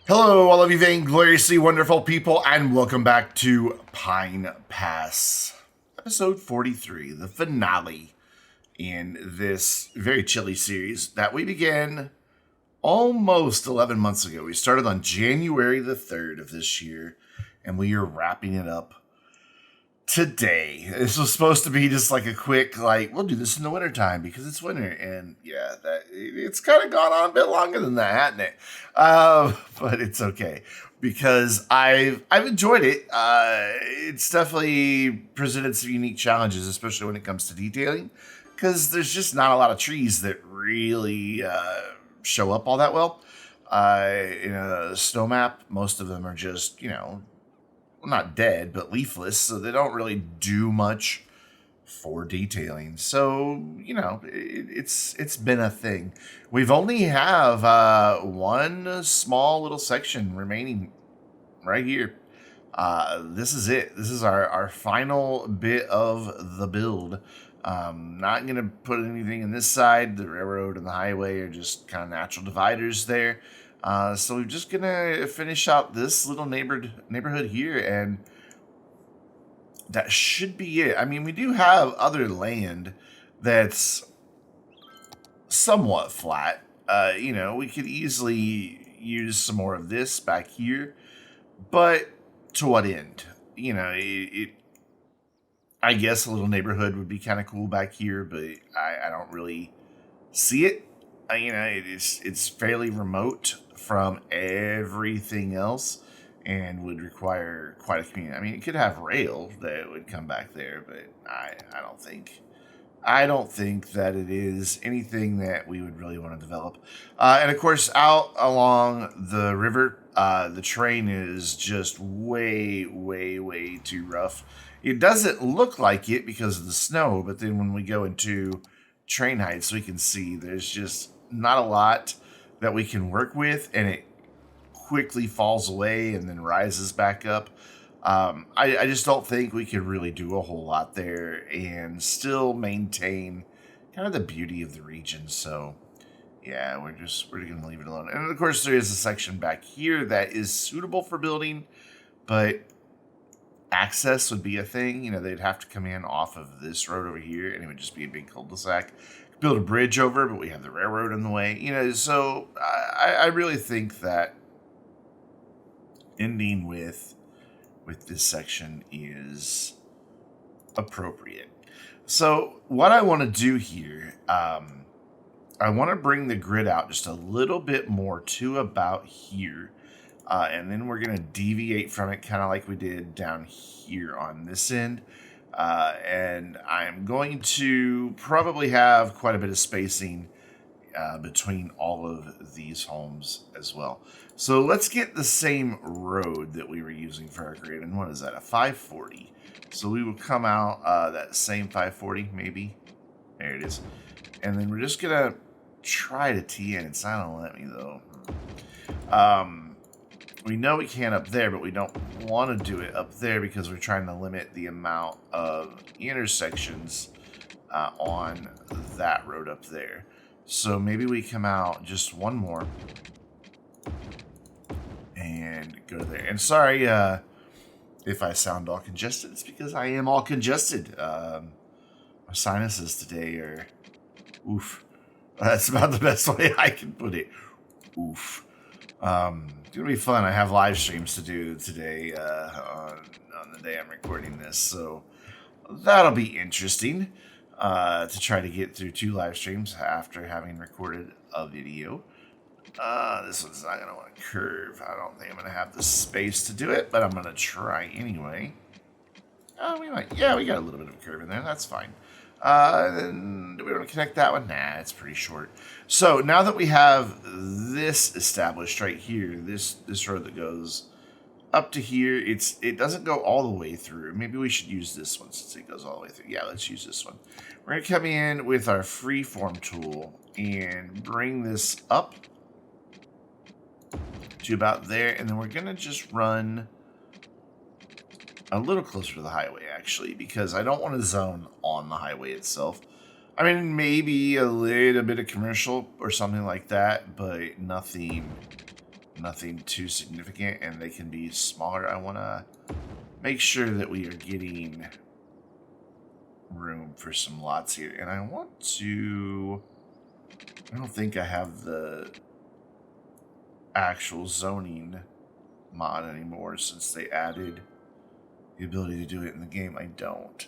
Hello, all of you vaingloriously wonderful people, and welcome back to Pine Pass, episode 43, the finale in this very chilly series that we began almost 11 months ago. We started on January the 3rd of this year, and we are wrapping it up today. This was supposed to be just like a quick, we'll do this in the wintertime because it's winter. And yeah, it's kind of gone on a bit longer than that, hasn't it? But it's okay because I've enjoyed it. It's definitely presented some unique challenges, especially when it comes to detailing, because there's just not a lot of trees that really show up all that well. In a snow map, most of them are just, not dead, but leafless, so they don't really do much for detailing. So, it's been a thing. We've only have one small little section remaining right here. This is it. This is our final bit of the build. Not going to put anything in this side. The railroad and the highway are just kind of natural dividers there. So we're just gonna finish out this little neighborhood here, and that should be it. I mean, we do have other land that's somewhat flat. We could easily use some more of this back here, but to what end? I guess a little neighborhood would be kind of cool back here, but I don't really see it. It's fairly remote from everything else and would require quite a community. I mean, it could have rail that would come back there, but I don't think that it is anything that we would really want to develop. And of course, out along the river, the terrain is just way, way, way too rough. It doesn't look like it because of the snow, but then when we go into train heights, we can see there's just not a lot that we can work with, and it quickly falls away and then rises back up. I just don't think we could really do a whole lot there and still maintain kind of the beauty of the region. So yeah, we're gonna leave it alone. And of course, there is a section back here that is suitable for building, but access would be a thing. They'd have to come in off of this road over here, and it would just be a big cul-de-sac. Build a bridge over, but we have the railroad in the way. So I really think that ending with this section is appropriate. So what I want to do here, I want to bring the grid out just a little bit more to about here. And then we're going to deviate from it kind of like we did down here on this end. And I'm going to probably have quite a bit of spacing between all of these homes as well. So let's get the same road that we were using for our grid. And what is that? A 540. So we will come out that same 540 maybe. There it is. And then we're just going to try to tee in. It's not going to let me though. We know we can up there, but we don't want to do it up there because we're trying to limit the amount of intersections on that road up there. So maybe we come out just one more and go there. And sorry if I sound all congested. It's because I am all congested. My sinuses today are oof. That's about the best way I can put it. Oof. It's gonna be fun. I have live streams to do today on the day I'm recording this, so that'll be interesting to try to get through 2 live streams after having recorded a video. This one's not gonna want to curve. I don't think I'm gonna have the space to do it, but I'm gonna try anyway. We might. Yeah, we got a little bit of a curve in there. That's fine. Then do we want to connect that one? Nah, it's pretty short. So now that we have this established right here, this road that goes up to here, it doesn't go all the way through. Maybe we should use this one since it goes all the way through. Yeah, let's use this one. We're gonna come in with our freeform tool and bring this up to about there, and then we're gonna just run a little closer to the highway, actually, because I don't want to zone on the highway itself. I mean, maybe a little bit of commercial or something like that, but nothing nothing too significant, and they can be smaller. I want to make sure that we are getting room for some lots here. And I want to... I don't think I have the actual zoning mod anymore since they added the ability to do it in the game. I don't.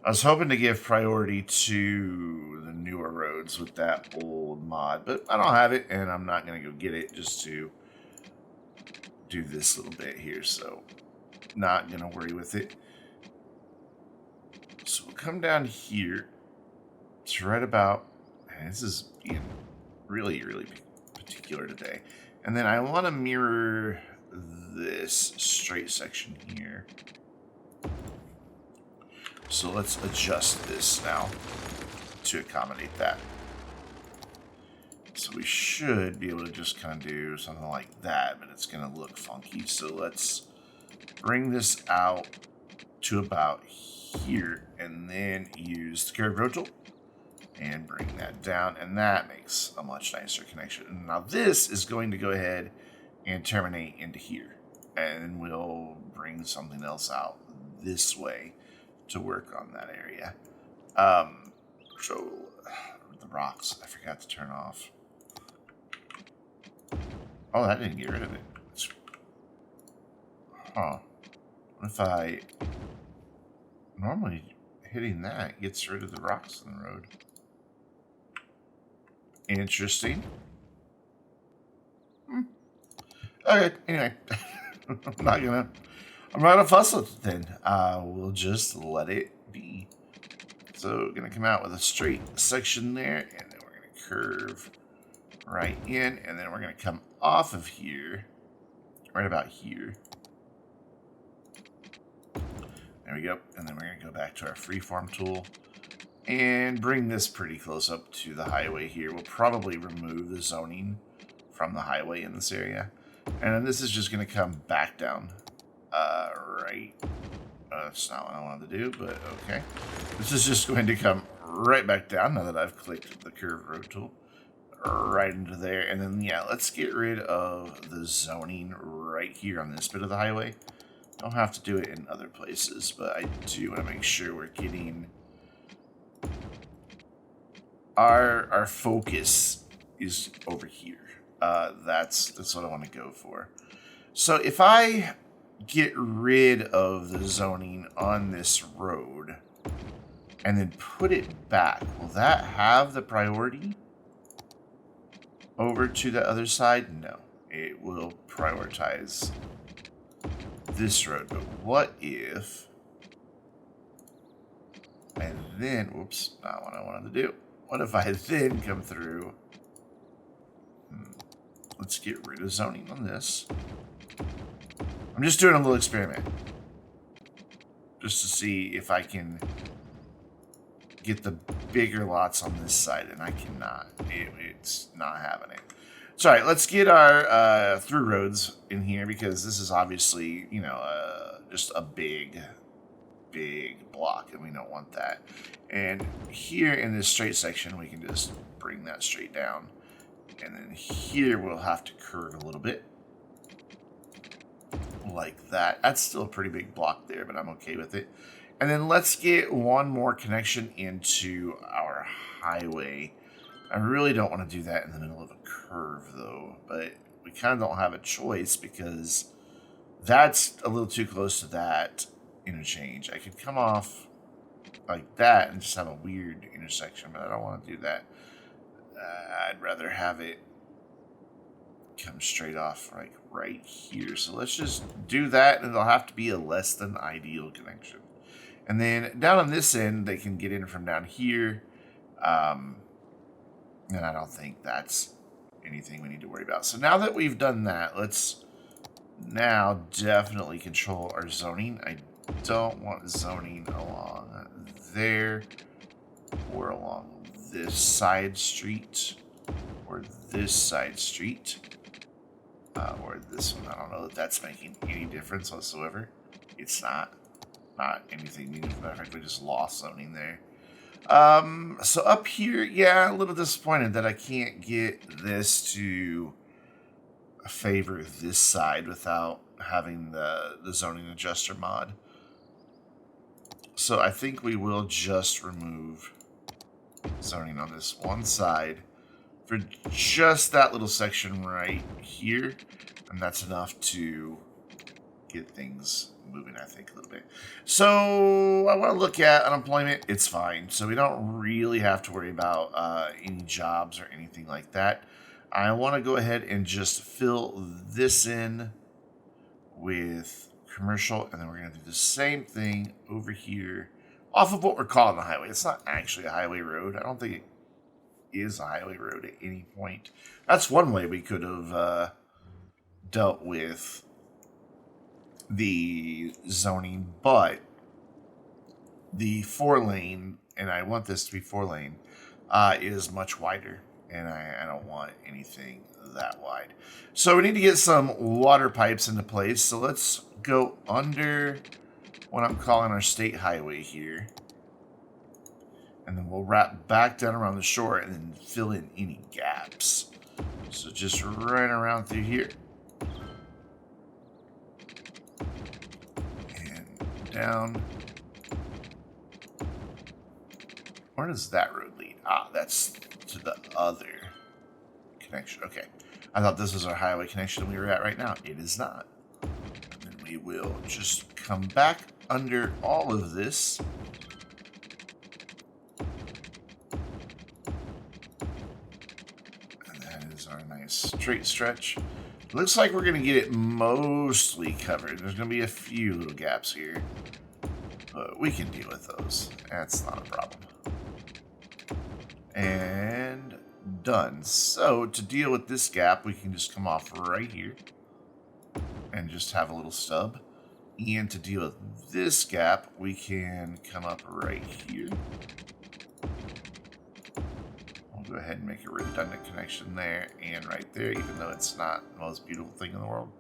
I was hoping to give priority to the newer roads with that old mod, but I don't have it, and I'm not going to go get it just to do this little bit here, so not going to worry with it. So we'll come down here. It's right about... Man, this is being really, really particular today. And then I want to mirror this straight section here. So let's adjust this now to accommodate that. So we should be able to just kind of do something like that, but it's going to look funky. So let's bring this out to about here and then use the curved road tool and bring that down. And that makes a much nicer connection. And now this is going to go ahead and terminate into here. And we'll bring something else out this way to work on that area. So the rocks, I forgot to turn off. Oh, that didn't get rid of it. Huh. What if I... Normally hitting that gets rid of the rocks in the road. Interesting. Okay, anyway. I'm not gonna fuss with it then. We'll just let it be. So gonna come out with a straight section there, and then we're gonna curve right in, and then we're gonna come off of here, right about here. There we go. And then we're gonna go back to our freeform tool and bring this pretty close up to the highway here. We'll probably remove the zoning from the highway in this area. And then this is just gonna come back down. Right. That's not what I wanted to do, but okay. This is just going to come right back down now that I've clicked the curved road tool. Right into there. And then, yeah, let's get rid of the zoning right here on this bit of the highway. Don't have to do it in other places, but I do want to make sure we're getting... Our focus is over here. That's what I want to go for. So if I get rid of the zoning on this road and then put it back, will that have the priority over to the other side? No, it will prioritize this road. But what if, and then, whoops, not what I wanted to do. What if I then come through? Let's get rid of zoning on this. I'm just doing a little experiment. Just to see if I can get the bigger lots on this side, and I cannot. It's not having it. So, all right, let's get our through roads in here, because this is obviously, you know, just a big block, and we don't want that. And here in this straight section, we can just bring that straight down. And then here we'll have to curve a little bit. Like that. That's still a pretty big block there, but I'm okay with it. And then let's get one more connection into our highway. I really don't want to do that in the middle of a curve, though. But we kind of don't have a choice, because that's a little too close to that interchange. I could come off like that and just have a weird intersection, but I don't want to do that. I'd rather have it come straight off like right here. So let's just do that, and it'll have to be a less than ideal connection. And then down on this end, they can get in from down here. And I don't think that's anything we need to worry about. So now that we've done that, let's now definitely control our zoning. I don't want zoning along there or along this side street or this side street or this one. I don't know that that's making any difference whatsoever. It's not anything meaningful. In fact, we just lost zoning there. So up here, yeah, a little disappointed that I can't get this to favor this side without having the zoning adjuster mod. So I think we will just remove zoning on this one side for just that little section right here. And that's enough to get things moving, I think, a little bit. So I want to look at unemployment. It's fine. So we don't really have to worry about any jobs or anything like that. I want to go ahead and just fill this in with commercial, and then we're going to do the same thing over here off of what we're calling the highway. It's not actually a highway road. I don't think it is a highway road at any point. That's one way we could have dealt with the zoning, but the 4-lane, and I want this to be 4-lane, is much wider, and I don't want anything that wide. So we need to get some water pipes into place. So let's go under what I'm calling our state highway here. And then we'll wrap back down around the shore and then fill in any gaps. So just right around through here. And down. Where does that road lead? Ah, that's to the other connection. Okay. I thought this was our highway connection we were at right now. It is not. And then we will just come back under all of this. And that is our nice straight stretch. Looks like we're going to get it mostly covered. There's going to be a few little gaps here, but we can deal with those. That's not a problem. And done. So to deal with this gap, we can just come off right here and just have a little stub. And to deal with this gap, we can come up right here. I'll go ahead and make a redundant connection there and right there, even though it's not the most beautiful thing in the world.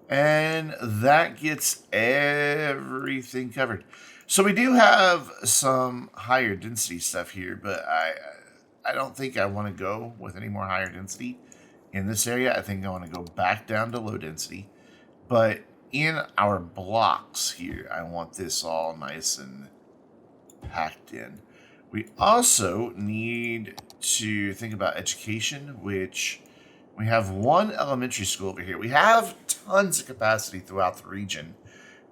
And that gets everything covered. So we do have some higher density stuff here, but I don't think I want to go with any more higher density in this area. I think I want to go back down to low density. But in our blocks here, I want this all nice and packed in. We also need to think about education, which we have one elementary school over here. We have tons of capacity throughout the region,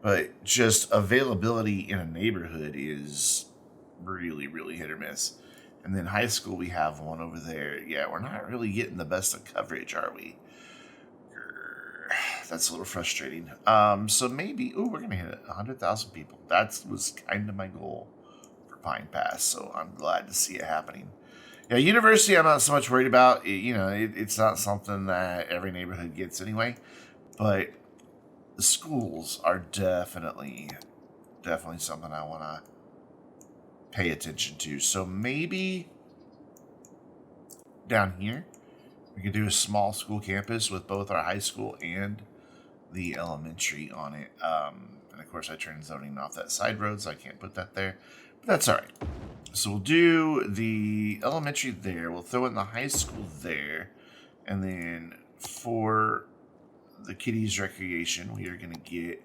but just availability in a neighborhood is really, really hit or miss. And then high school, we have one over there. Yeah, we're not really getting the best of coverage, are we? That's a little frustrating. So maybe, we're going to hit 100,000 people. That was kind of my goal for Pine Pass, so I'm glad to see it happening. Yeah, university, I'm not so much worried about. It's not something that every neighborhood gets anyway. But the schools are definitely something I want to pay attention to. So maybe down here, we could do a small school campus with both our high school and the elementary on it. And of course, I turned zoning off that side road, so I can't put that there. But that's all right. So we'll do the elementary there. We'll throw in the high school there. And then for the kiddies' recreation, we are going to get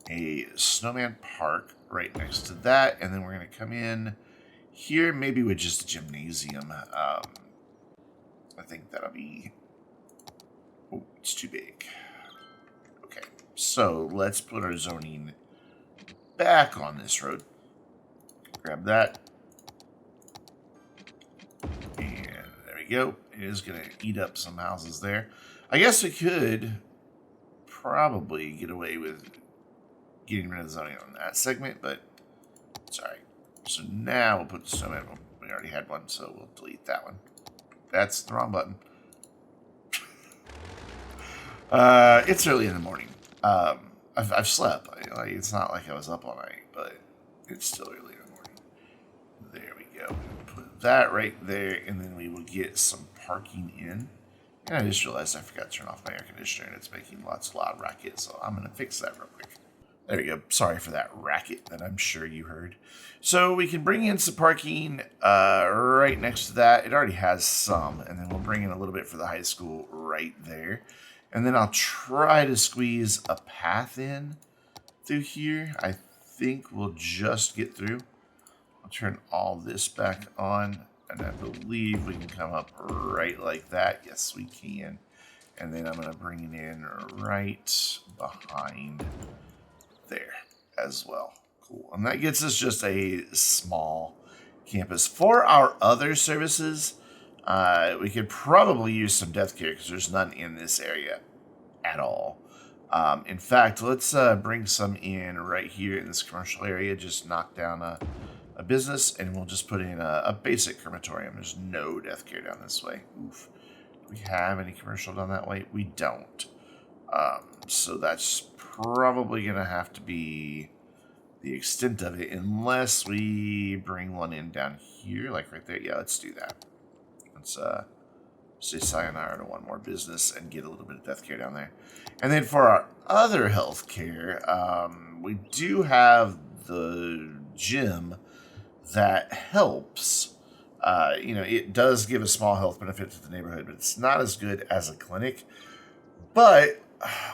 a snowman park right next to that. And then we're going to come in here, maybe with just a gymnasium. I think that'll be... Oh, it's too big. Okay, so let's put our zoning back on this road. Grab that. And there we go. It is going to eat up some houses there. I guess we could probably get away with getting rid of the zoning on that segment, but it's all right. So now we'll put the snowman. We already had one, so we'll delete that one. That's the wrong button. It's early in the morning. I've slept. It's not like I was up all night, but it's still early in the morning. There we go. Put that right there, and then we will get some parking in. And I just realized I forgot to turn off my air conditioner, and it's making lots of loud racket, so I'm going to fix that real quick. There we go. Sorry for that racket that I'm sure you heard. So we can bring in some parking right next to that. It already has some, and then we'll bring in a little bit for the high school right there. And then I'll try to squeeze a path in through here. I think we'll just get through. I'll turn all this back on, and I believe we can come up right like that. Yes, we can. And then I'm going to bring it in right behind there as well. Cool. And that gets us just a small campus. For our other services, we could probably use some death care because there's none in this area at all. In fact, let's bring some in right here in this commercial area. Just knock down a business, and we'll just put in a basic crematorium. There's no death care down this way. Oof. Do we have any commercial down that way? We don't. So that's probably going to have to be the extent of it, unless we bring one in down here, like right there. Yeah, let's do that. Let's say sayonara to one more business and get a little bit of death care down there. And then for our other health care, we do have the gym that helps. It does give a small health benefit to the neighborhood, but it's not as good as a clinic. But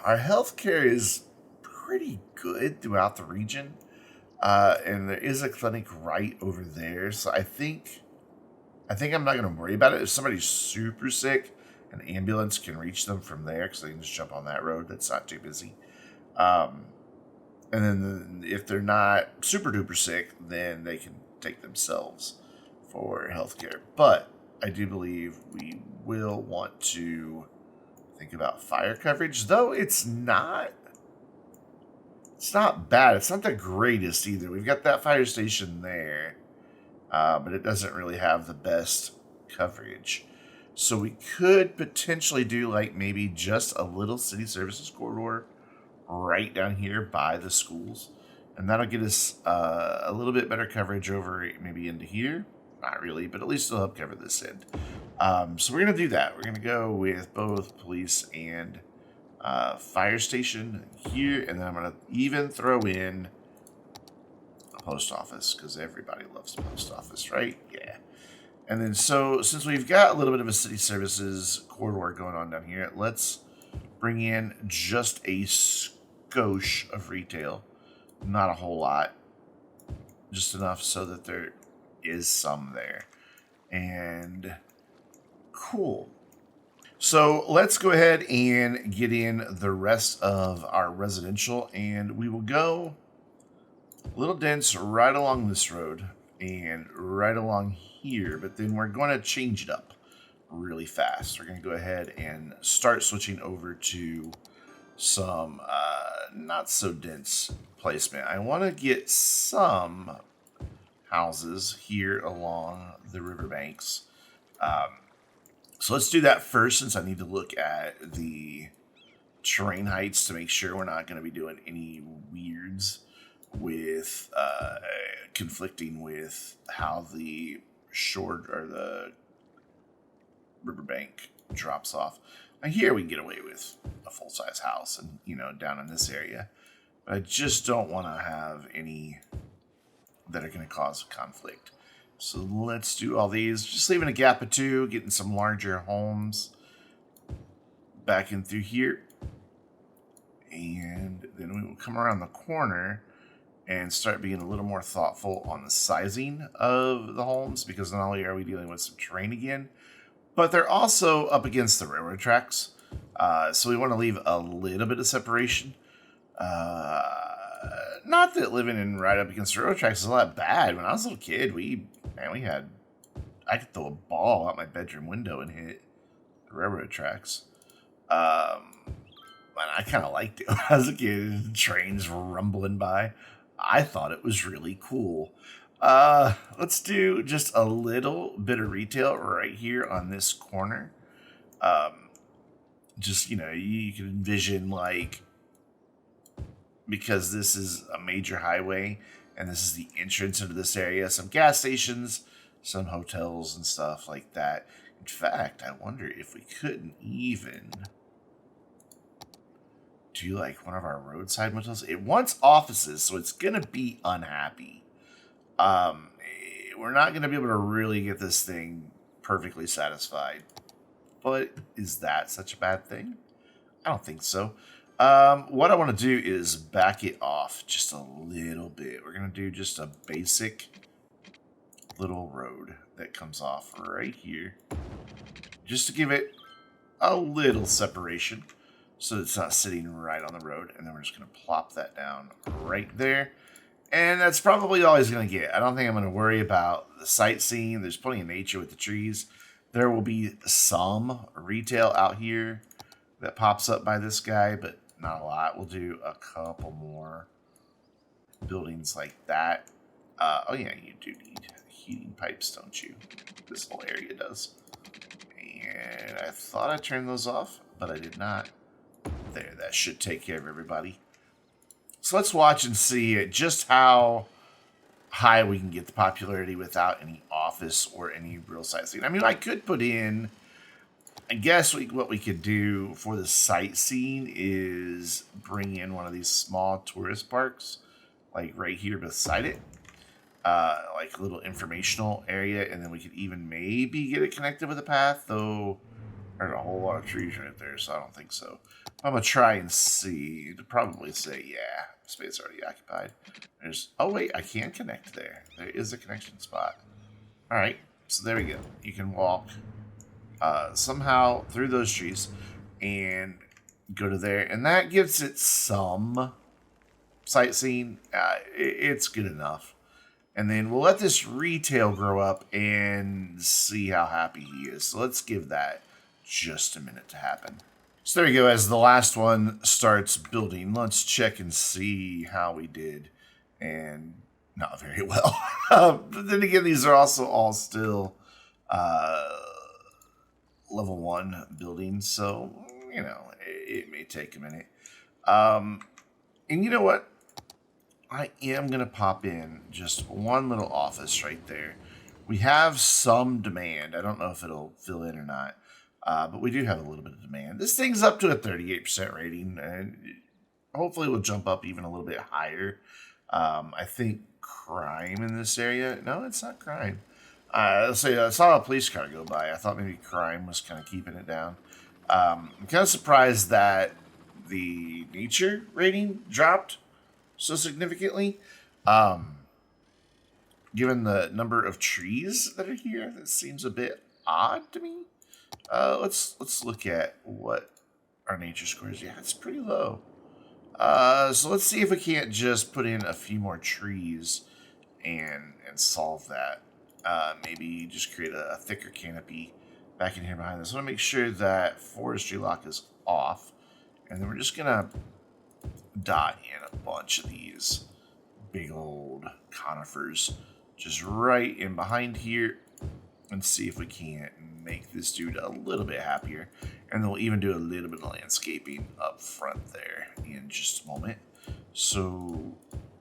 our health care is pretty good throughout the region. And there is a clinic right over there. So I think I'm not going to worry about it. If somebody's super sick, an ambulance can reach them from there because they can just jump on that road. That's not too busy. And then if they're not super duper sick, then they can take themselves for healthcare. But I do believe we will want to think about fire coverage, though it's not bad. It's not the greatest either. We've got that fire station there, but it doesn't really have the best coverage. So we could potentially do like maybe just a little city services corridor right down here by the schools. And that'll get us a little bit better coverage over maybe into here. Not really, but at least it'll help cover this end. So we're going to do that. We're going to go with both police and fire station here. And then I'm going to even throw in a post office because everybody loves the post office, right? Yeah. And then so since we've got a little bit of a city services corridor going on down here, let's bring in just a skosh of retail. Not a whole lot. Just enough so that there is some there. And cool. So let's go ahead and get in the rest of our residential, and we will go a little dense right along this road and right along here, but then we're going to change it up really fast. We're going to go ahead and start switching over to some not so dense placement. I want to get some houses here along the riverbanks. So let's do that first, since I need to look at the terrain heights to make sure we're not going to be doing any weirds with conflicting with how the shore or the riverbank drops off. Now here we can get away with a full-size house and, down in this area. But I just don't want to have any that are going to cause conflict. So let's do all these. Just leaving a gap of 2, getting some larger homes back in through here. And then we will come around the corner and start being a little more thoughtful on the sizing of the homes, because not only are we dealing with some terrain again, but they're also up against the railroad tracks. So we want to leave a little bit of separation. Not that living in right up against the railroad tracks is all that bad. When I was a little kid, I could throw a ball out my bedroom window and hit the railroad tracks. And I kind of liked it when I was a kid. Trains rumbling by. I thought it was really cool. Let's do just a little bit of retail right here on this corner. You can envision, like, because this is a major highway and this is the entrance into this area, some gas stations, some hotels and stuff like that. In fact, I wonder if we couldn't even do like one of our roadside motels. It wants offices, so it's going to be unhappy. We're not going to be able to really get this thing perfectly satisfied. But is that such a bad thing? I don't think so. What I want to do is back it off just a little bit. We're going to do just a basic little road that comes off right here. Just to give it a little separation so it's not sitting right on the road. And then we're just going to plop that down right there. And that's probably all he's going to get. I don't think I'm going to worry about the sightseeing. There's plenty of nature with the trees. There will be some retail out here that pops up by this guy, but not a lot. We'll do a couple more buildings like that. Oh yeah, you do need heating pipes, don't you? This whole area does. And I thought I turned those off, but I did not. There, that should take care of everybody. So let's watch and see just how high we can get the popularity without any office or any real sightseeing. I mean, I could put in... I guess what we could do for the sightseeing is bring in one of these small tourist parks, like right here beside it, like a little informational area, and then we could even maybe get it connected with a path, though there's a whole lot of trees right there, so I don't think so. I'm going to try and see. It'd probably say, yeah, space already occupied. Oh, wait, I can connect there. There is a connection spot. All right, so there we go. You can walk somehow through those trees and go to there, and that gives it some sightseeing. It's good enough. And then we'll let this retail grow up and see how happy he is. So let's give that just a minute to happen. So there we go. As the last one starts building, let's check and see how we did. And not very well. But then again, these are also all still level 1 buildings, so you know it may take a minute. And you know what? I am gonna pop in just one little office right there. We have some demand. I don't know if it'll fill in or not, but we do have a little bit of demand. This thing's up to a 38% rating, and hopefully we'll jump up even a little bit higher. I think crime in this area. No, it's not crime. Let's say I saw a police car go by. I thought maybe crime was kind of keeping it down. I'm kind of surprised that the nature rating dropped so significantly. Given the number of trees that are here, that seems a bit odd to me. Let's look at what our nature score is. Yeah, it's pretty low. So let's see if we can't just put in a few more trees and solve that. Maybe just create a thicker canopy back in here behind this. I want to make sure that forestry lock is off. And then we're just going to dot in a bunch of these big old conifers just right in behind here and see if we can't make this dude a little bit happier. And then we'll even do a little bit of landscaping up front there in just a moment. So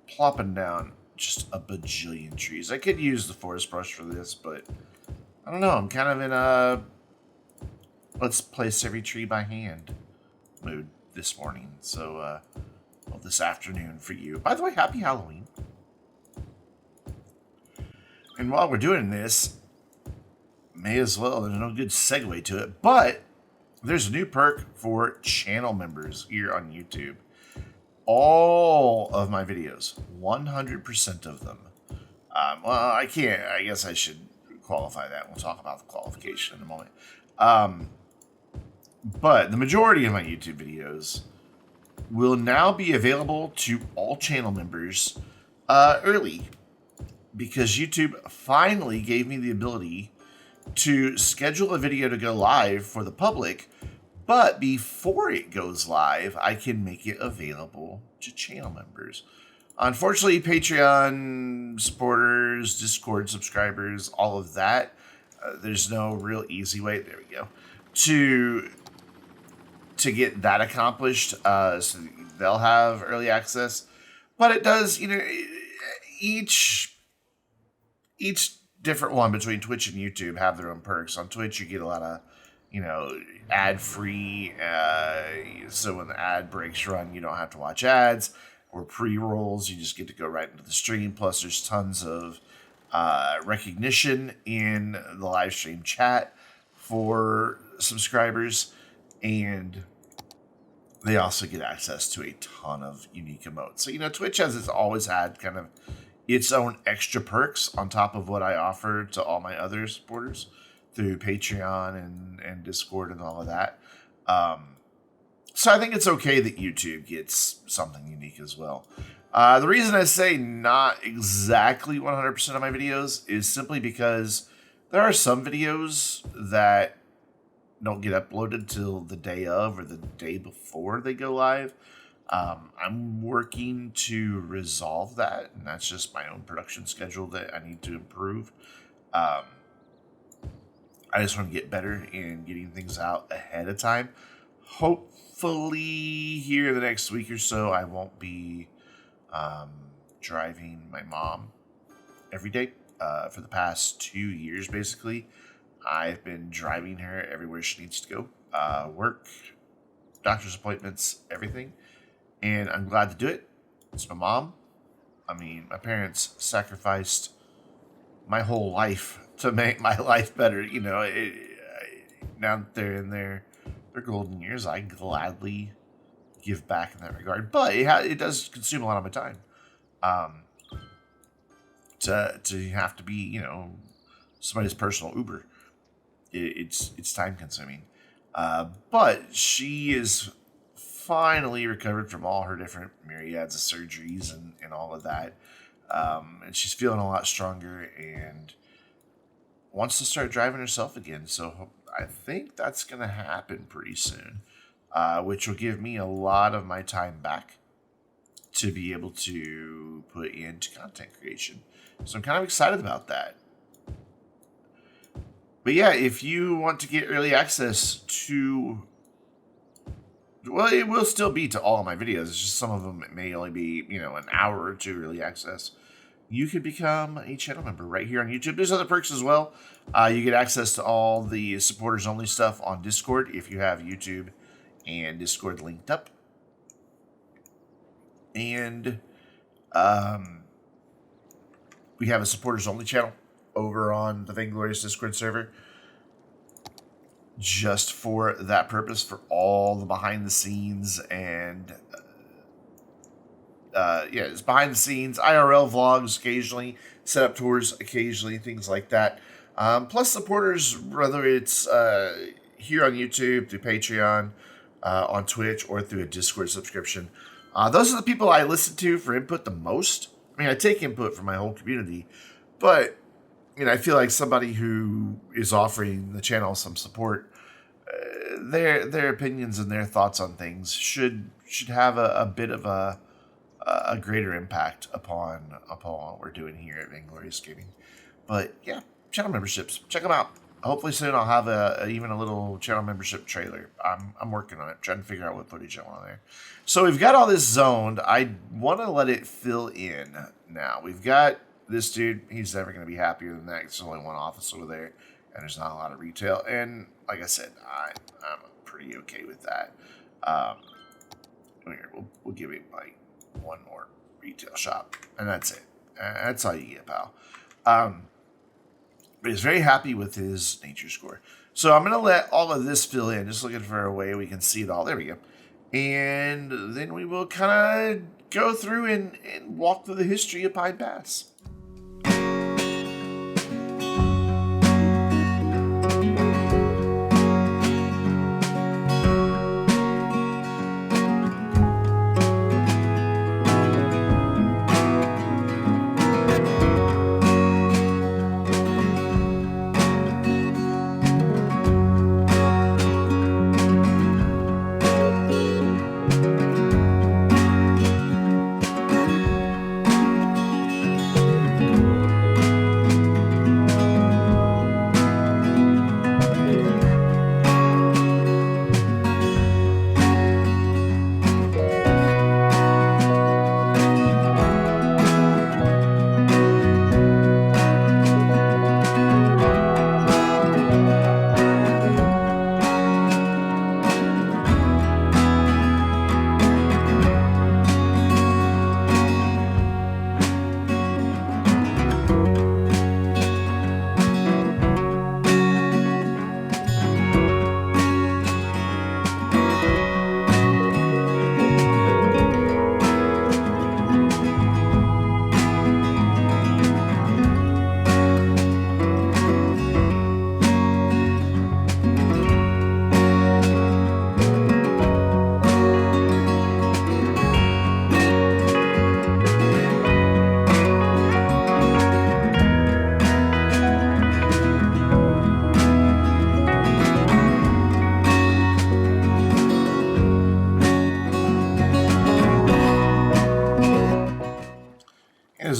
plopping down just a bajillion trees. I could use the forest brush for this, but I don't know. I'm kind of in a let's place every tree by hand mood this morning. So, well, this afternoon for you. By the way, happy Halloween. And while we're doing this, may as well, there's no good segue to it, but there's a new perk for channel members here on YouTube. All of my videos, 100% of them. Well, I guess I should qualify that. We'll talk about the qualification in a moment. But the majority of my YouTube videos will now be available to all channel members early, because YouTube finally gave me the ability to schedule a video to go live for the public, but before it goes live, I can make it available to channel members. Unfortunately, Patreon supporters, Discord subscribers, all of that, there's no real easy way, there we go, to get that accomplished. So they'll have early access, but it does, each different one between Twitch and YouTube have their own perks. On Twitch, you get a lot of, ad-free, so when the ad breaks run, you don't have to watch ads or pre-rolls. You just get to go right into the stream. Plus, there's tons of recognition in the live stream chat for subscribers. And they also get access to a ton of unique emotes. So, Twitch has always had kind of its own extra perks on top of what I offer to all my other supporters through Patreon and Discord and all of that. So I think it's okay that YouTube gets something unique as well. The reason I say not exactly 100% of my videos is simply because there are some videos that don't get uploaded till the day of or the day before they go live. I'm working to resolve that, and that's just my own production schedule that I need to improve. I just want to get better in getting things out ahead of time. Hopefully, here in the next week or so, I won't be driving my mom every day. For the past 2 years, basically, I've been driving her everywhere she needs to go. Work, doctor's appointments, everything. And I'm glad to do it. It's my mom. I mean, my parents sacrificed my whole life to make my life better. Now that they're in their golden years, I gladly give back in that regard. But it does consume a lot of my time. To have to be, somebody's personal Uber. It's time consuming. But she is finally recovered from all her different myriads of surgeries and all of that. And she's feeling a lot stronger and wants to start driving herself again. So I think that's going to happen pretty soon, which will give me a lot of my time back to be able to put into content creation. So I'm kind of excited about that. But yeah, if you want to get early access to... Well, it will still be to all of my videos. It's just some of them may only be, an hour or two early access. You could become a channel member right here on YouTube. There's other perks as well. You get access to all the supporters only stuff on Discord if you have YouTube and Discord linked up. And we have a supporters only channel over on the Vainglorious Discord server. Just for that purpose, for all the behind the scenes and it's behind the scenes IRL vlogs occasionally, setup tours occasionally, things like that. Plus supporters, whether it's here on YouTube, through Patreon, on Twitch, or through a Discord subscription. Those are the people I listen to for input the most. I mean, I take input from my whole community, but I feel like somebody who is offering the channel some support, their opinions and their thoughts on things should have a bit of a greater impact upon what we're doing here at Vainglorious Gaming. But yeah, channel memberships, check them out. Hopefully soon I'll have even a little channel membership trailer. I'm working on it, trying to figure out what footage I want there. So we've got all this zoned. I want to let it fill in now. We've got this dude. He's never going to be happier than that. There's only one office over there, and there's not a lot of retail. And like I said, I'm pretty okay with that. Here, we'll give it like one more retail shop, and that's it. That's all you get, pal. But he's very happy with his nature score. So I'm going to let all of this fill in, just looking for a way we can see it all. There we go. And then we will kind of go through and walk through the history of Pine Pass.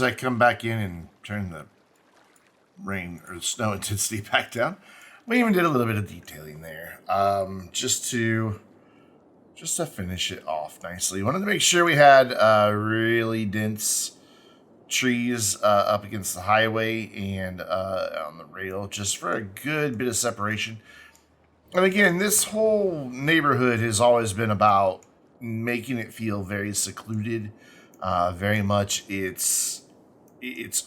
as I come back in and turn the rain or the snow intensity back down, we even did a little bit of detailing there, just to finish it off nicely. Wanted to make sure we had really dense trees up against the highway and on the rail, just for a good bit of separation. And again, this whole neighborhood has always been about making it feel very secluded, very much its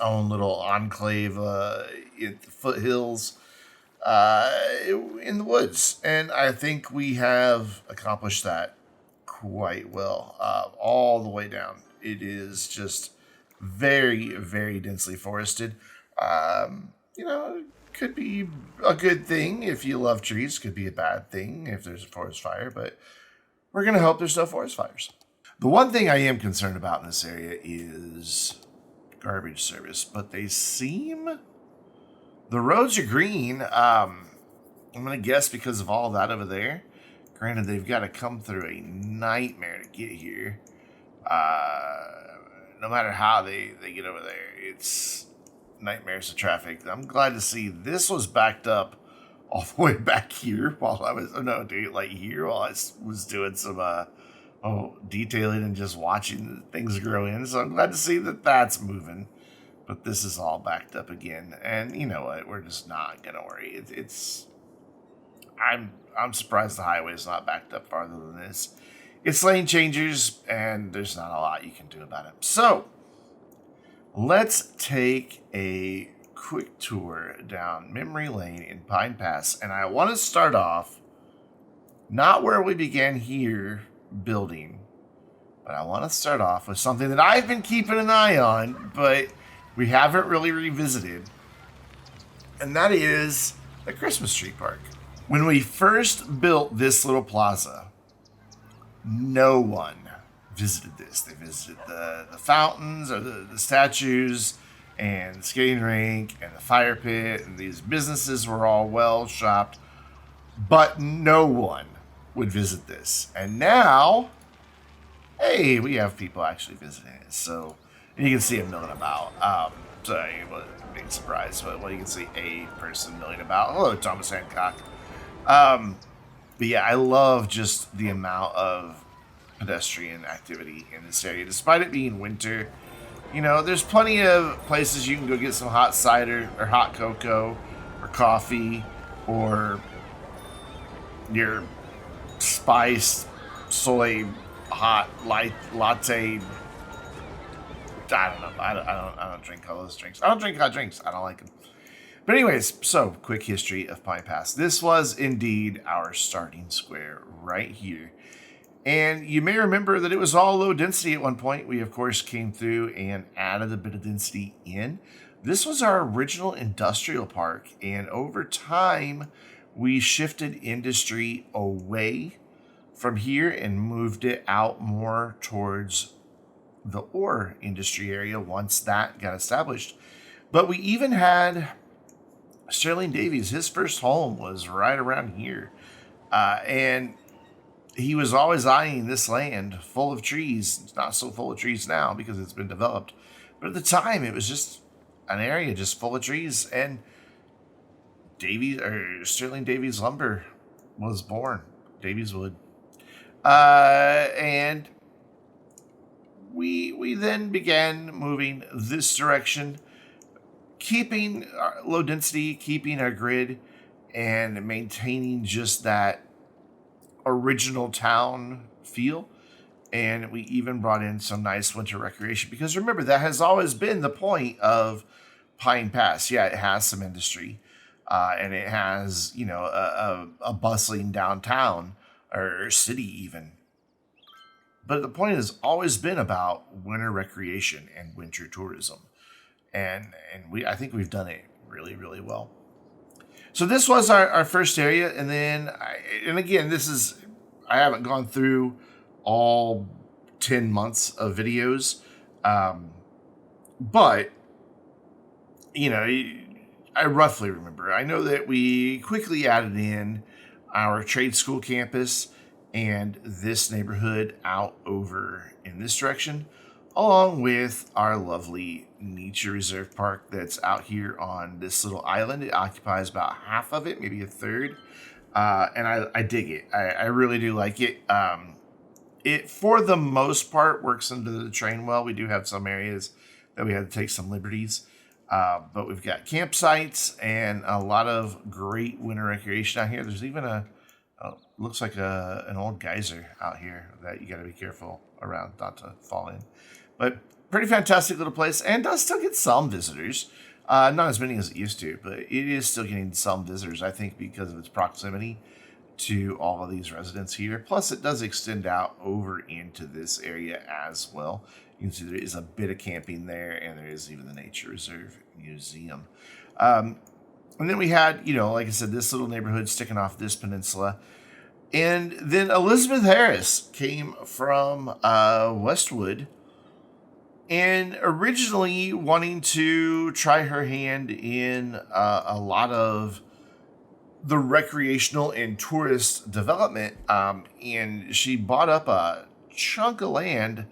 own little enclave in the foothills, in the woods. And I think we have accomplished that quite well, all the way down. It is just very, very densely forested. Could be a good thing if you love trees, could be a bad thing if there's a forest fire, but we're going to hope there's no forest fires. The one thing I am concerned about in this area is garbage service, but the roads are green. I'm going to guess because of all that over there. Granted, they've got to come through a nightmare to get here. No matter how they get over there, it's nightmares of traffic. I'm glad to see this was backed up all the way back here while I was doing some detailing and just watching things grow in. So I'm glad to see that that's moving. But this is all backed up again, and you know what? We're just not gonna worry. I'm surprised the highway is not backed up farther than this. It's lane changers, and there's not a lot you can do about it. So let's take a quick tour down memory lane in Pine Pass, and I want to start off not where we began here building, but I want to start off with something that I've been keeping an eye on, but we haven't really revisited, and that is the Christmas tree park. When we first built this little plaza, no one visited this. They visited the fountains or the statues and the skating rink and the fire pit, and these businesses were all well shopped, but no one would visit this. And now, hey, we have people actually visiting it. So you can see them milling about. Sorry, big surprise, but you can see a person milling about. Hello, Thomas Hancock. But yeah, I love just the amount of pedestrian activity in this area, despite it being winter. You know, there's plenty of places you can go get some hot cider or hot cocoa or coffee or your spiced soy hot latte. I don't know. I don't drink all those drinks. I don't drink hot drinks. I don't like them. But anyways, so quick history of Pine Pass. This was indeed our starting square right here. And you may remember that it was all low density at one point. We, of course, came through and added a bit of density in. This was our original industrial park. And over time, we shifted industry away from here and moved it out more towards the ore industry area once that got established. But we even had Sterling Davies. His first home was right around here. And he was always eyeing this land full of trees. It's not so full of trees now because it's been developed. But at the time, it was just an area just full of trees. And Sterling Davies Lumber was born. Davies Wood. And we then began moving this direction, keeping our low density, keeping our grid, and maintaining just that original town feel. And we even brought in some nice winter recreation, because remember, that has always been the point of Pine Pass. Yeah, it has some industry, and it has, you know, a bustling downtown or city even. But the point has always been about winter recreation and winter tourism. And I think we've done it really, really well. So this was our first area. And then, again, I haven't gone through all 10 months of videos. But, you know, I roughly remember. I know that we quickly added in our trade school campus and this neighborhood out over in this direction. along with our lovely nature reserve park that's out here on this little island. It occupies about half of it, maybe a third. And I dig it. I really do like it. It, for the most part, works into the terrain well. We do have some areas that we had to take some liberties. But we've got campsites and a lot of great winter recreation out here. There's even looks like an old geyser out here that you got to be careful around not to fall in. But pretty fantastic little place, and does still get some visitors. Not as many as it used to, but it is still getting some visitors, I think, because of its proximity to all of these residents here. Plus, it does extend out over into this area as well. You can see there is a bit of camping there, and there is even the Nature Reserve Museum. And then we had, like I said, this little neighborhood sticking off this peninsula. And then Elizabeth Harris came from Westwood, and originally wanting to try her hand in a lot of the recreational and tourist development. And she bought up a chunk of land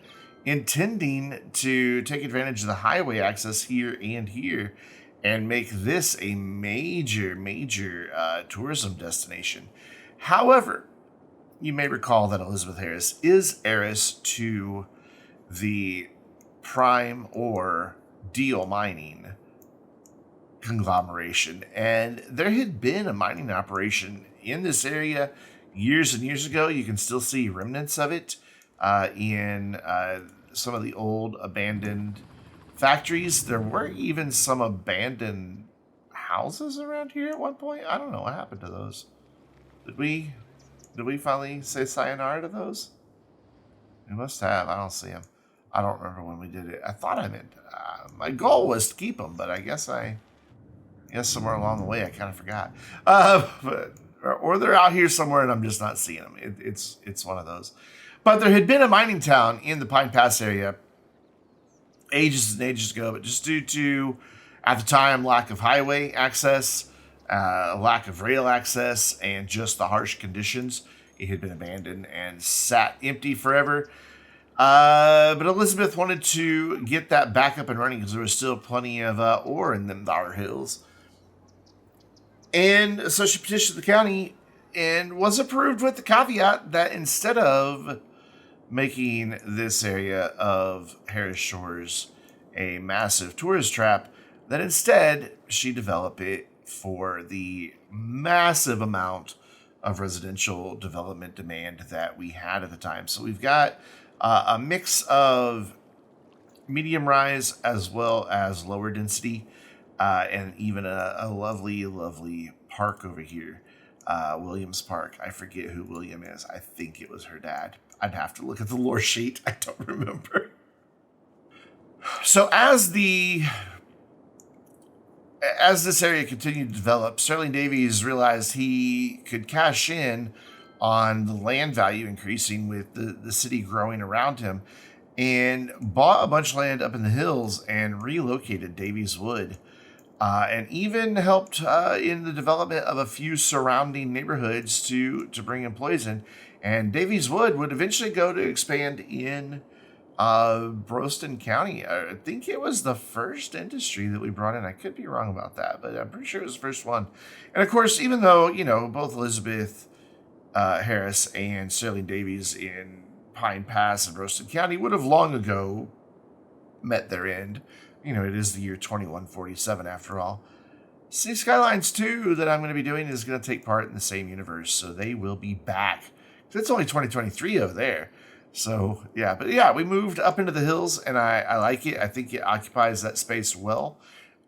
intending to take advantage of the highway access here and make this a major tourism destination. However, you may recall that Elizabeth Harris is heiress to the Prime or Deal Mining conglomeration, and there had been a mining operation in this area years and years ago. You can still see remnants of it in some of the old abandoned factories. There were even some abandoned houses around here at one point. I don't know what happened to those. Did we finally say sayonara to those? We must have. I don't see them. I don't remember when we did it. I thought I meant my goal was to keep them, but I guess somewhere along the way I kind of forgot. Or they're out here somewhere and I'm just not seeing them. It's one of those. But there had been a mining town in the Pine Pass area ages and ages ago, but just due to, at the time, lack of highway access, lack of rail access, and just the harsh conditions, it had been abandoned and sat empty forever. But Elizabeth wanted to get that back up and running because there was still plenty of ore in them thar hills. And so she petitioned the county and was approved with the caveat that instead of making this area of Harris Shores a massive tourist trap, that instead she develop it for the massive amount of residential development demand that we had at the time. So we've got a mix of medium rise as well as lower density, and even a lovely park over here, Williams Park. I forget who William is. I think it was her dad. I'd have to look at the lore sheet. I don't remember. So as this area continued to develop, Sterling Davies realized he could cash in on the land value increasing with the city growing around him, and bought a bunch of land up in the hills and relocated Davies Wood, and even helped in the development of a few surrounding neighborhoods to bring employees in. And Davies Wood would eventually go to expand in Broston County. I think it was the first industry that we brought in. I could be wrong about that, but I'm pretty sure it was the first one. And of course, even though, both Elizabeth Harris and Sterling Davies in Pine Pass and Broston County would have long ago met their end. It is the year 2147 after all. Cities Skylines 2 that I'm going to be doing is going to take part in the same universe, so they will be back. It's only 2023 over there. So, we moved up into the hills, and I like it. I think it occupies that space well.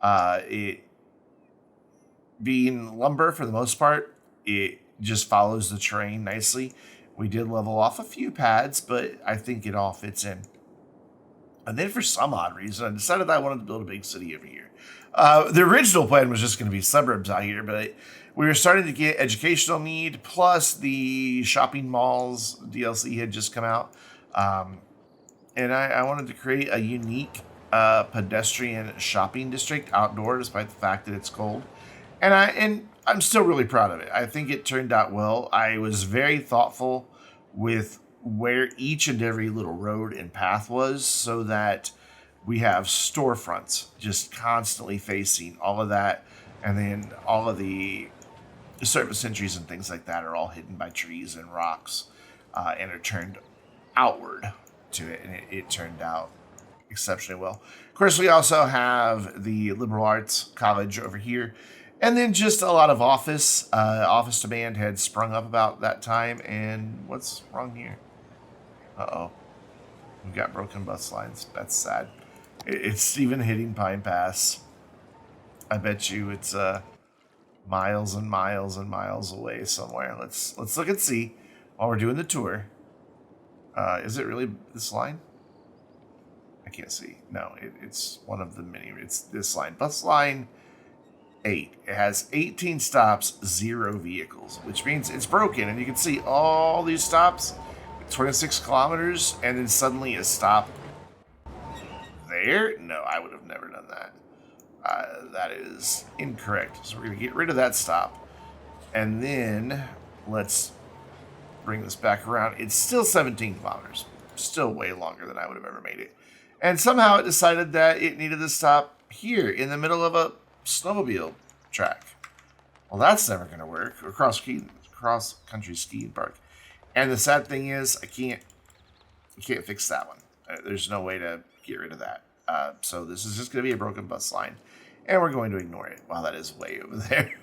It being lumber for the most part, it just follows the terrain nicely. We did level off a few pads, but I think it all fits in. And then for some odd reason, I decided I wanted to build a big city over here. The original plan was just going to be suburbs out here, but we were starting to get educational need, plus the shopping malls DLC had just come out. And I wanted to create a unique pedestrian shopping district outdoor, despite the fact that it's cold. And I'm still really proud of it. I think it turned out well. I was very thoughtful with where each and every little road and path was, so that we have storefronts just constantly facing all of that, and then all of the service entries and things like that are all hidden by trees and rocks, and are turned outward to it, and it turned out exceptionally well. Of course, we also have the liberal arts college over here, and then just a lot of office demand had sprung up about that time. And what's wrong here? Uh-oh. We've got broken bus lines. That's sad. It's even hitting Pine Pass. I bet you it's miles and miles and miles away somewhere. Let's look and see while we're doing the tour. Is it really this line? I can't see. No, it's one of the many. It's this line. Bus line 8. It has 18 stops, 0 vehicles, which means it's broken. And you can see all these stops, 26 kilometers, and then suddenly a stop there. No, I would have never done that. That is incorrect. So we're going to get rid of that stop. And then let's bring this back around. It's still 17 kilometers. Still way longer than I would have ever made it. And somehow it decided that it needed to stop here in the middle of a snowmobile track. Well, that's never going to work. Or cross-country skiing park. And the sad thing is, I can't fix that one. There's no way to get rid of that. So this is just going to be a broken bus line. And we're going to ignore it. Wow, that is way over there.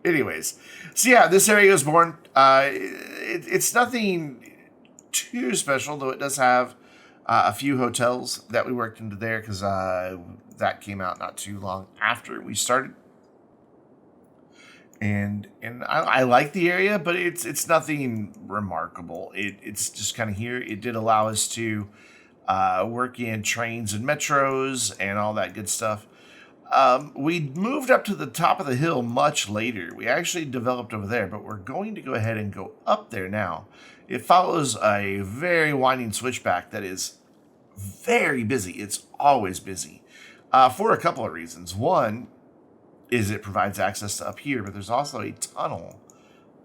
Anyways. So yeah, this area was born. It's nothing too special, though it does have a few hotels that we worked into there, because that came out not too long after we started. And I like the area, but it's nothing remarkable. It's just kind of here. It did allow us to work in trains and metros and all that good stuff. We moved up to the top of the hill much later. We actually developed over there, but we're going to go ahead and go up there now. It follows a very winding switchback that is very busy. It's always busy for a couple of reasons. One is it provides access to up here, but there's also a tunnel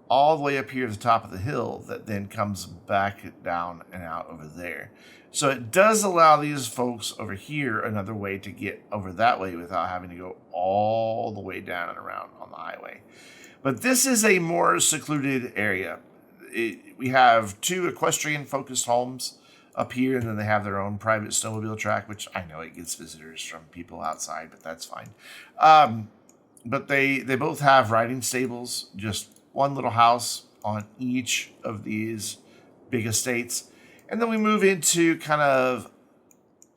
all the way up here to the top of the hill that then comes back down and out over there. So it does allow these folks over here another way to get over that way without having to go all the way down and around on the highway. But this is a more secluded area. We have 2 equestrian-focused homes up here, and then they have their own private snowmobile track, which I know it gets visitors from people outside, but that's fine. But they both have riding stables, just one little house on each of these big estates. And then we move into kind of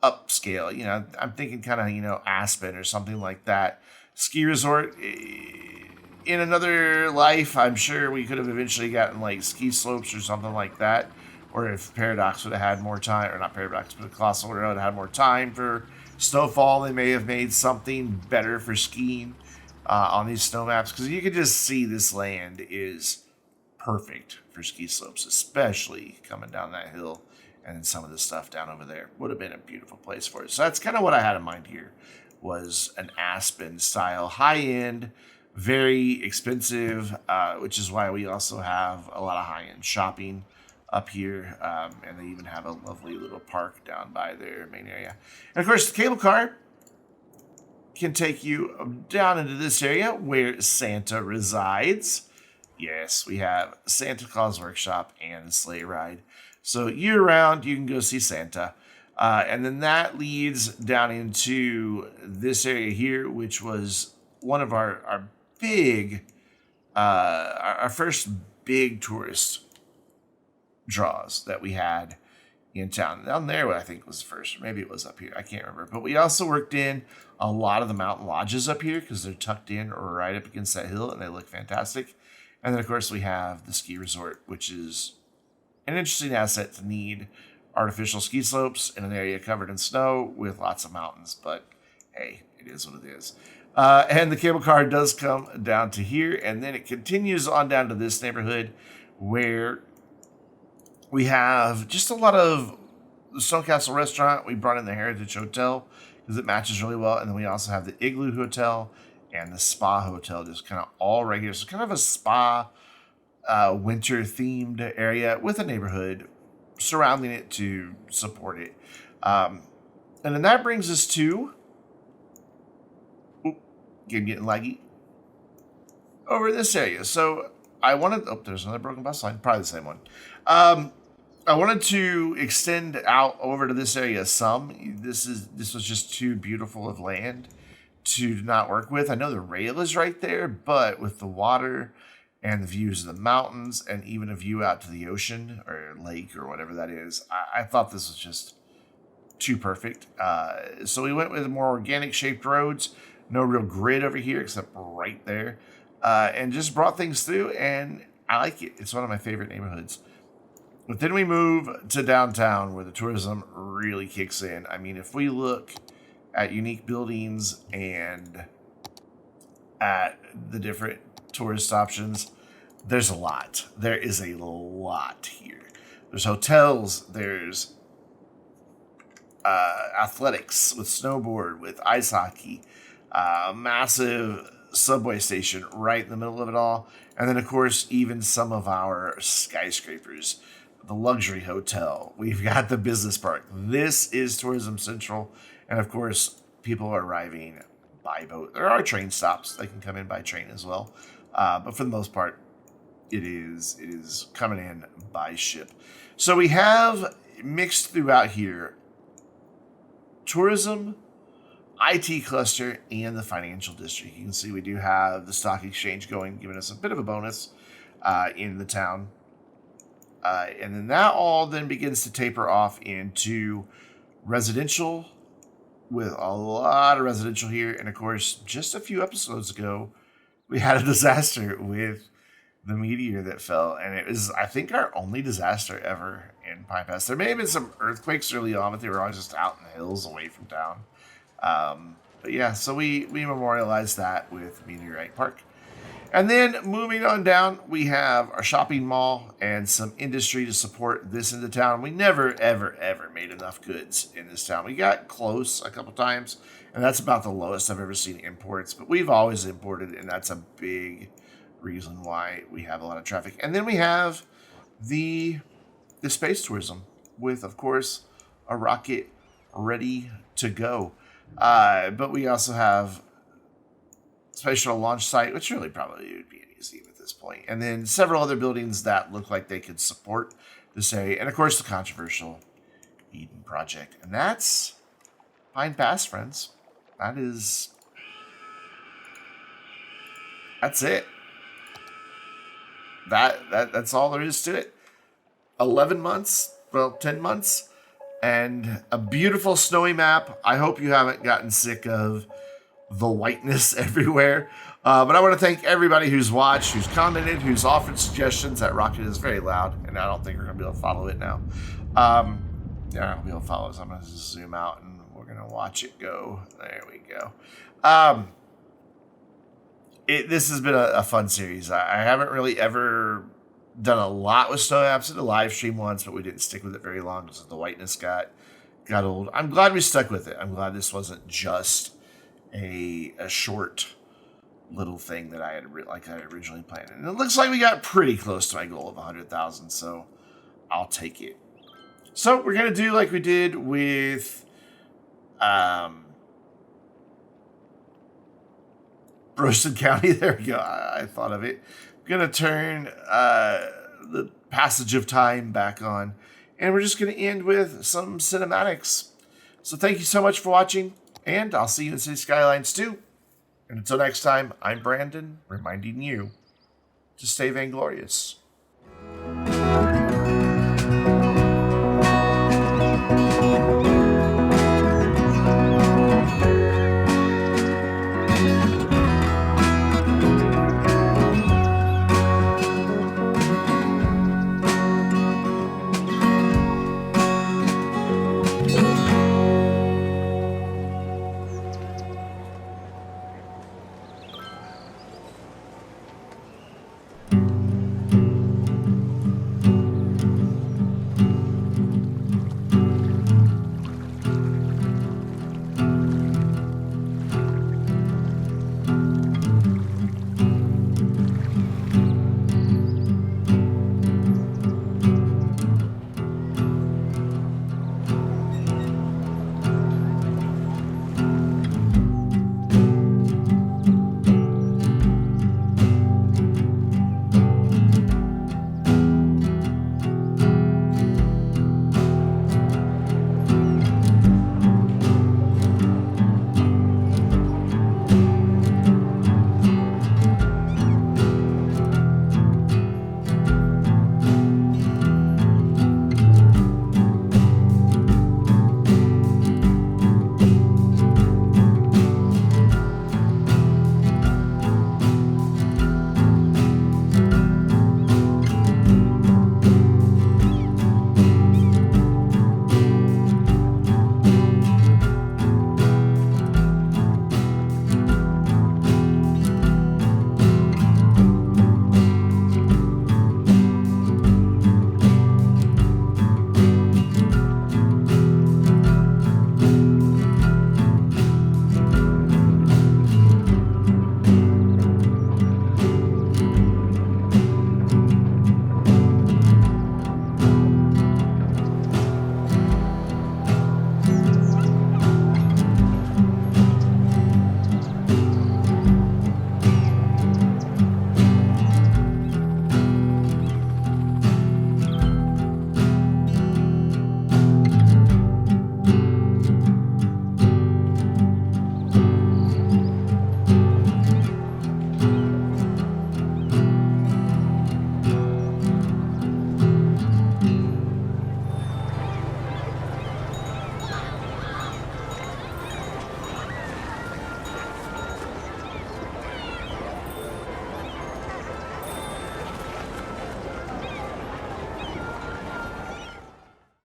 upscale. You know, I'm thinking kind of, Aspen or something like that. Ski resort. In another life, I'm sure we could have eventually gotten like ski slopes or something like that. Or if Paradox would have had more time, or not Paradox, but Colossal would have had more time for snowfall, they may have made something better for skiing on these snow maps. Because you can just see this land is perfect for ski slopes, especially coming down that hill. And then some of the stuff down over there would have been a beautiful place for it. So that's kind of what I had in mind here, was an Aspen style, high-end, very expensive, which is why we also have a lot of high-end shopping up here. And they even have a lovely little park down by their main area. And of course, the cable car can take you down into this area where Santa resides. Yes, we have Santa Claus Workshop and a sleigh ride. So year-round, you can go see Santa. And then that leads down into this area here, which was one of our big, our first big tourist draws that we had in town. Down there, I think was first. Maybe it was up here. I can't remember. But we also worked in a lot of the mountain lodges up here because they're tucked in or right up against that hill, and they look fantastic. And then, of course, we have the ski resort, which is an interesting asset to need artificial ski slopes in an area covered in snow with lots of mountains. But, hey, it is what it is. And the cable car does come down to here, and then it continues on down to this neighborhood where we have just a lot of the Stonecastle restaurant. We brought in the Heritage Hotel because it matches really well. And then we also have the Igloo Hotel and the Spa Hotel, just kind of all right here. So kind of a spa winter-themed area with a neighborhood surrounding it to support it. And then that brings us to... Game getting laggy. Over this area. So I wanted... Oh, there's another broken bus line. Probably the same one. I wanted to extend out over to this area some. This was just too beautiful of land to not work with. I know the rail is right there, but with the water and the views of the mountains and even a view out to the ocean or lake or whatever that is, I thought this was just too perfect. So we went with more organic shaped roads. No real grid over here except right there. And just brought things through, and I like it. It's one of my favorite neighborhoods. But then we move to downtown where the tourism really kicks in. I mean, if we look at unique buildings and at the different tourist options, there's a lot. There is a lot here. There's hotels. There's athletics with snowboard, with ice hockey, massive subway station right in the middle of it all. And then, of course, even some of our skyscrapers. The luxury hotel. We've got the business park. This is Tourism Central. And, of course, people are arriving by boat. There are train stops. They can come in by train as well. But for the most part, it is coming in by ship. So we have mixed throughout here tourism, IT cluster, and the financial district. You can see we do have the stock exchange going, giving us a bit of a bonus in the town. And then that all then begins to taper off into residential, with a lot of residential here. And of course, just a few episodes ago, we had a disaster with the meteor that fell. And it was, I think, our only disaster ever in Pine Pass. There may have been some earthquakes early on, but they were always just out in the hills away from town. But yeah, so we memorialized that with Meteorite Park. And then moving on down, we have our shopping mall and some industry to support this into town. We never, ever, ever made enough goods in this town. We got close a couple times, and that's about the lowest I've ever seen imports. But we've always imported, and that's a big reason why we have a lot of traffic. And then we have the space tourism with, of course, a rocket ready to go. But we also have Space Shuttle launch site, which really probably would be an easy at this point. And then several other buildings that look like they could support this area. And of course, the controversial Eden Project. And that's Pine Pass, friends. That's it. That's all there is to it. 11 months, well, 10 months, and a beautiful snowy map. I hope you haven't gotten sick of the whiteness everywhere. But I want to thank everybody who's watched, who's commented, who's offered suggestions. That rocket is very loud, and I don't think we're going to be able to follow it now. Yeah, I'm not going to be able to follow it, so I'm going to just zoom out, and we're going to watch it go. There we go. This has been a fun series. I haven't really ever done a lot with snow maps. I did a live stream once, but we didn't stick with it very long because the whiteness got old. I'm glad we stuck with it. I'm glad this wasn't just a short little thing that I had I originally planned. And it looks like we got pretty close to my goal of 100,000, so I'll take it. So we're going to do like we did with Broston County. There we go. I thought of it. I'm going to turn the passage of time back on, and we're just going to end with some cinematics. So thank you so much for watching, and I'll see you in Cities Skylines 2. And until next time, I'm Brandon, reminding you to stay vainglorious.